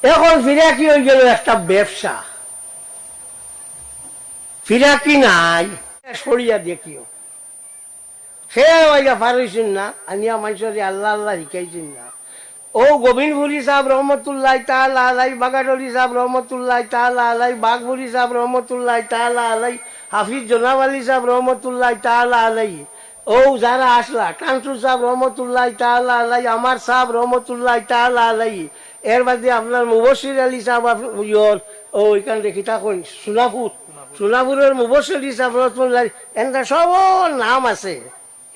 এখন ফিরাকি হয়ে গেল একটা ব্যবসা। ফিরাকি নাই সরিয়া দেখিও সে পারইছেন না আনিয়া মানুষের আল্লাহ আল্লাহ শিখাইছেন না। ও গোবিন্দপুরী সাহেব রহমতুল্লাহ তাআলা আলাই, বাগাডরি সাহেব রহমতুল্লাহ তাআলা আলাই, বাঘপুরী সাহেব রহমতুল্লাহ তাআলা আলাই, হাফিজ জনাব আলী সাহেব রহমতুল্লাহ তাআলা আলাই, ও যারা আসলা কাঞ্চু সাহেব রহমতুল্লাহ তাআলা আলাই, আমার সাহেব রহমতুল্লাহ তাআলা আলাই, এর বাদে আপনার মুবশির আলী সাহেব ও এখান থেকে থাকুন সোনাপুরের মুবশির আলী সাহেব রহমতুল্লাহ, এনটা সব নাম আছে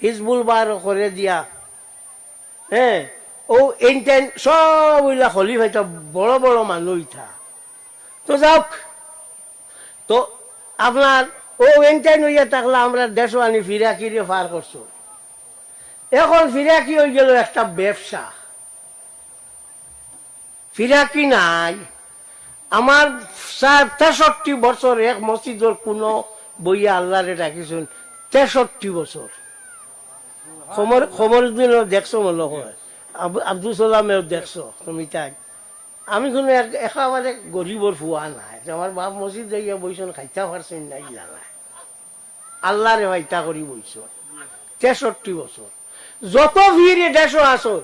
হিজবুল বার করে দিয়া। হ্যাঁ, ও এইটাই সব ওইলা খলিফা এটা বড় বড় মানুষ ইথা। তো যাওক, তো আপনার ও এইটাই নইয়া থাকলে আমরা দেশ আনি ফিরাকিরে পার করছো। এখন ফিরাকি হয়ে গেল একটা ব্যবসা। ফিরাকি নাই। আমার 63 বছর এক মসজিদের কোন বইয়া আল্লাহরে রাখিছেন 63 বছর। খবর দিন দেখছো মনে হয়, আব্দুল সালামেও দেখছো তুমি তাই। আমি কোনো একেবারে গরিবর ফুয়া নাই, আমার বাপ মসজিদ যাইয়া বইছেন খাইতে পারছেন না ইলা নাই, আল্লাহরে ভাইতা করি বইছ 63 বছর। যত ভিড় দেশও আসো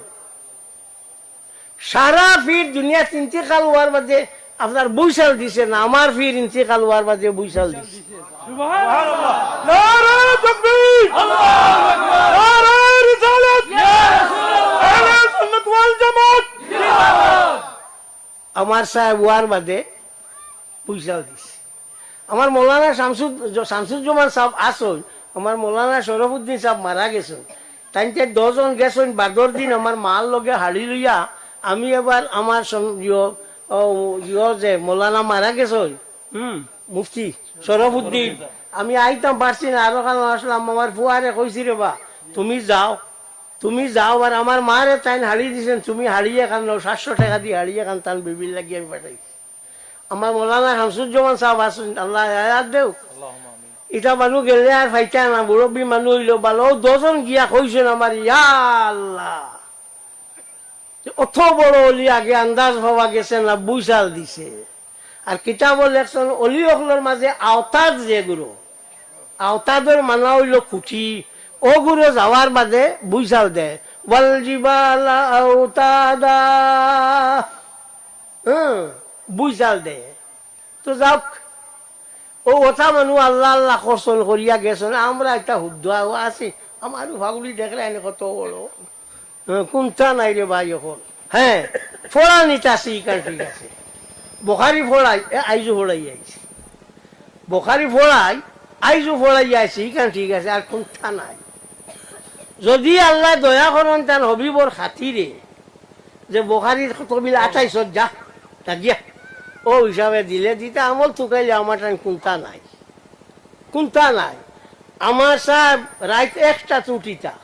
সারা ফির দুনিয়া ইন্তেকাল হওয়ার বাদে আপনার বৈশাল দিছে না, আমার ফির ইন্তেকাল হওয়ার বাদে বৈশাল দিছে। আমার সাহেব ওয়ার বাদে বৈশাল দিছে। আমার মৌলানা শামসুজ্জামান সাহেব আসল, আমার মৌলানা শরফুদ্দিন সাহেব মারা গেছেন, তাই 10 জন গেছেন বাদর দিন আমার মাল লগে হাড়ি লইয়া। আমি এবার আমার যে মৌলানা মারা গেছেন মুফতি শরফুদ্দিন, আমি আইতাম পারছি না, আরো কারণ আসলাম। আমার ফুয়ারে কইছি রে বা তুমি যাও আর আমার মারে তাই হাড়ি দিছেন, তুমি হাড়িয়ে খান 700 টাকা দিয়ে হাড়িয়ে খান, তান বিবির লাগিয়ে আমি পাঠাইছি। আমার মৌলানা শামসুজ্জামান সাহেব আসুন, আল্লাহ আয়াত দেও। এটা মানুষ গেলে আর ফাইটা না, মুরব্বী মানুষ হইল ভালো। 10 জন গিয়া কইছেন আমার, ইয়া আল্লাহ অত বড় অলি আগে আন্দাজ হওয়া গেছে না, বৈশাল দিছে। আর কিতাব লেখছেন অলি সকলের মাঝে আওতাদ যে গুরু, আওতাদের মানা হইল খুঁটি, ও গুরু যাওয়ার বাদে বৈশাল দেয়। ওয়াল জিবালা আওতাদা, বৈশাল দেয়। তো যাওক, ও ওটা মানুষ আল্লাহ আল্লাহ কর্ষণ করিয়া গেছেন। আমরা একটা হুদ্ধ আছি, আমারও ভাগুলি দেখলে এনে কত বড় কোনটা নাই রে ভাই এখন। হ্যাঁ, ফোড়া নিতে আসি ইকান, ঠিক আছে। বোখারি ফোড়াই আইজু ফোড়াই আইছি, বোখারি ফোড়াই আইজু ফোড়াই আইছি ইকান, ঠিক আছে। আর কোনটা নাই। যদি আল্লাহ দয়া করেন তার হবিবর খাতিরে যে বোখারির তবিল 28 যা গিয়া ও হিসাবে দিলে দিতে আমল থুকাইলে আমার টাইম কোনটা নাই। আমার সাহেব রাত 1টা উঠিতা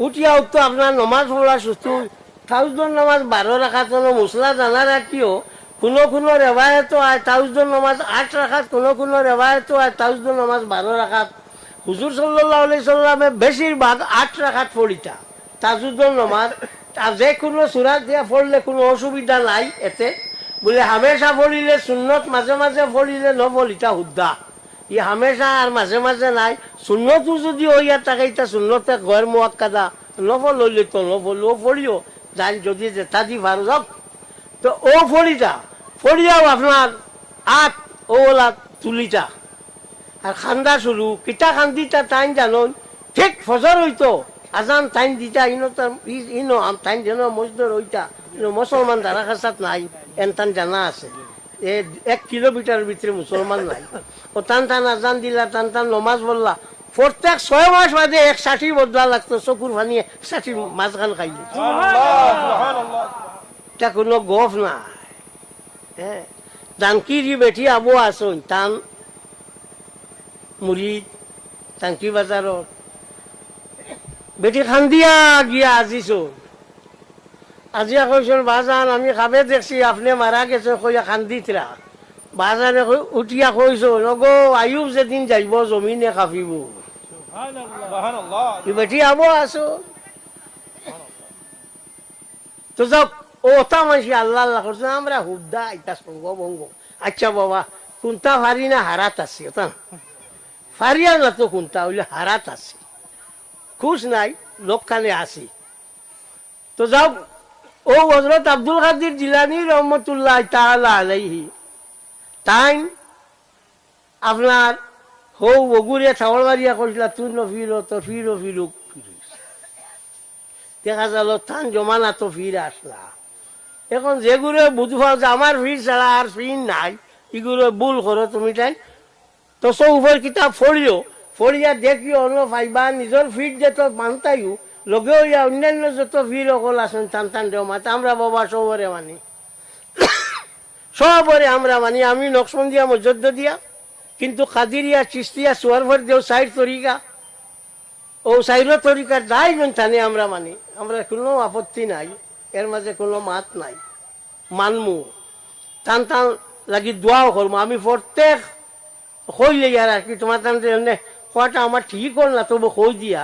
উঠিয়া উঠতো আপনার নমাজ পড়া সুস্থ তাউজুদ নামাজ 12 রাখাত মুসলা জানা রাখিও। কোনো রেবায়ত আয় তাউজুদ নামাজ 8 রাখাত, কোনো রেবায়ত আয় তাউজুদ নামাজ 12 রাখাত। হুজুর সাল্লাল্লাহু আলাইহি সাল্লামে বেশিরভাগ 8 রাখাত পড়িতা তাজুদুল নামাজ। আর যে কোনো সূরা দিয়া পড়লে কোনো অসুবিধা নাই এতে, বলে হামেশা পড়িলে সুন্নত, মাঝে মাঝে পড়িলে নপড়িতা হুদ্দা। ই হামেশা আর মাঝে মাঝে নাই। সুন্নতও যদি হইয়া থাকে এটা সুন্নতে গয়ের মুআক্কাদা, নফল হইলে তো নফল ও পড়িও যাই যদি যেটা দি ভালো যাক। তো ও পড়িয়াও আপনার 8 ওলা তুলিটা আর খান্দা শুরু কিতা খান্দিটা টাইম জানো, ঠিক ফজর হইতো আজান টাইম দিতা ইনো টাইম যেন মসজিদের হইতা, মুসলমান ধারা কাছাত নাই এনতান জানা আছে। 1 কিলোমিটার ভিতরে মুসলমান নাই। ও টান আজান দিলা, টান নমাজ বললা, প্রত্যেক 6 মাস বাদে 1 ষাঠি বদলা লাগতো, চকুর ফানিয়ে 60 মাঝখান খাইলে। এটা কোনো গফ নাই। হ্যাঁ, জানকিরি বেঠি আবু আসুন টান মুরিদ টাঙ্কি বাজারত বেটি খান্দিয়া গিয়া আজিছো। আজিয়া কইছেন বাজান আমি খাবে দেখছি আপনি মারা গেছে, কইয়া খান্দিতরা। বাজারে উঠিয়া কইছো নগো আয়ুব যেদিন যাইব জমিনে কাঁপিব। বেটি আবো আছো। তো যাক ওটা মানুষ আল্লাহ আল্লাহ করছে আমরা হুদ্দা এটা সঙ্গভঙ্গ আচ্ছা বাবা কোনটা ফারি না হারাত আছে ওটা ফারিয়া না তো কোনটা হইলে হারাত আছে খুশ নাই লোকখানে আসি তো যাও ও হযরত আব্দুল কাদের জিলানী রহমতুল্লাহ তাআলা আলাইহি তাই আপনার হৌ বগুড়িয়া ছাগলবাড়িয়া করছিল তুই নফির তো ফিরো ফিরুক দেখা গেল থান জমানা তো ফির আসলা এখন যেগুলো বুঝবা যে আমার ফির ছাড়া আর ফির নাই এগুলো ভুল করো তুমি তাই তো সৌফের কিতাব ফড়িও ফড়িয়া দেখিও অন্য পাইবা নিজের ফির যে তো মানতাইও লগে হইয়া অন্যান্য যত ফির অকল আছেন টান টান জমাতে আমরা বাবা সবরে মানি সবরে আমরা মানি আমি নকশবন্দিয়া মসজিদ দিয়া কিন্তু কাদিরিয়া চিস্তিয়া সুয়ারভর দেও সাইড তরিকা ও সাইড তরিকার যাই থানে আমরা মানি আমরা কোনো আপত্তি নাই এর মাঝে কোনো মাত নাই মানমু টান টান লাগি দোয়াও করবো আমি প্রত্যেক কইলে ইয়ার আর কি তোমার টান খোয়াটা আমার ঠিক হল না তবু কই দিয়া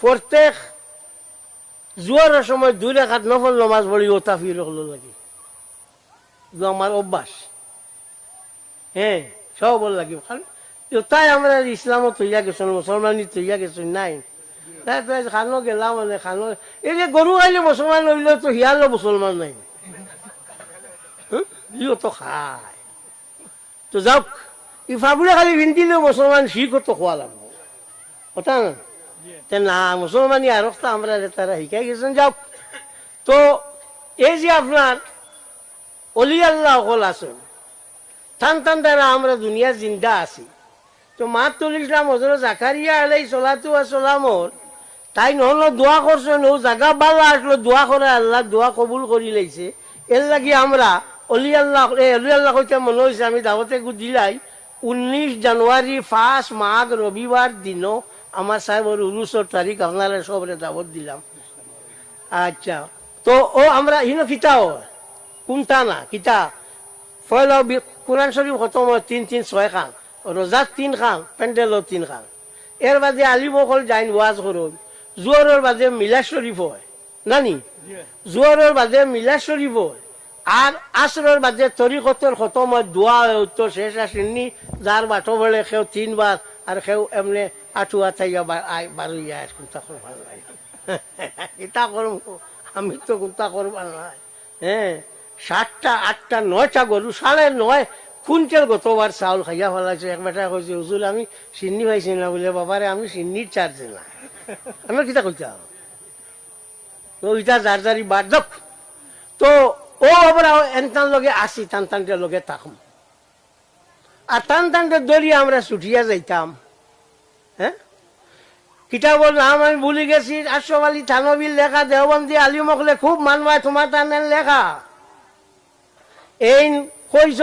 প্রত্যেক জোয়ারের সময় 2 রাকাত নফল নামাজ পড়ি ওটা ফির হলো লাগি আমার অভ্যাস হ্যাঁ সব বল লাগিব তাই আমরা ইসলামও তৈয়া গেছেন মুসলমানি তৈয়া গেছেন নাই তাই খানো গেলাম মানে খানো এই যে গরু খাইলে মুসলমান হইলে তো হিয়ালো মুসলমান নাই ইও তো খায় তো যাওক ইফাবুলে খালি ভিন্দিলেও মুসলমান শিখও তো খোয়া লাগবো কথা না না মুসলমানি আর আমরা তারা শিখাই গেছেন যাওক তো এই যে আপনার অলি আল্লাহ অকল আছেন টান টান দ্বারা আমরা দুনিয়া জিন্দা আছি তো মাতুল ইসলাম হযরত জাকারিয়া আলাইহিস সালাতু ওয়াস সালামর তাই নহলো দোয়া করছেন ও জায়গা বালা আসলো দোয়া করে আল্লাহ দোয়া কবুল করি লাইছে এর লাগি আমরা অলি আল্লাহ কইতে মনে হয়েছে আমি দাওয়াতে দিলাই 19 জানুয়ারি 5 মাঘ রবিবার দিনও আমার সাহেবের 19 তারিখ আপনারা সবরে দাওয়াত দিলাম আচ্ছা তো ও আমরা হিনো কিতাও কোনটা না কিতা ফয়লা কোরআন শরীফ খতম 3-3-6 খান রোজা 3 খান প্যান্ডেলও 3 খান এর বাদে আলিমকল যাইন ওয়াজ করুন জোয়ারের বাদে মিলাদ শরীফ হয় নানি জোয়ারের বাদে মিলাদ শরীফ হয় আর আসরের বাদে তরিকতর খতম হয় দোয়া উত্তর শেষ আসেননি যার বাটো বলে কেউ 3 বার আর কেউ এমনি আঠুয়া থাইয়া বারুইয়া কোনটা করবার নাই এটা করব আমি তো কোনটা করবার নাই হ্যাঁ 7টা 8টা 9টা গরু 9.5 কুইন্টাল গতবার চাউল খাইয়া ফেলাইছে এক বেটা কইছে হুজুর আমি চিন্নি পাইছি না বলে বাবারে আমি চিন্নির চার্জ না আমার কিতা কইতা তো ইটা জারজারি বাদক তো ও আমরা এনতান লগে আসি টান টানতে লগে থাকুম আর টান টানতে দড়িয়ে আমরা ছুটিয়া যাইতাম হ্যাঁ কিতাবর নাম আমি ভুলে গেছি আশরাফ আলী থানবীর লেখা দেওবন্দি আলিমকলে খুব মানবায় তোমার টানের লেখা এই কইছ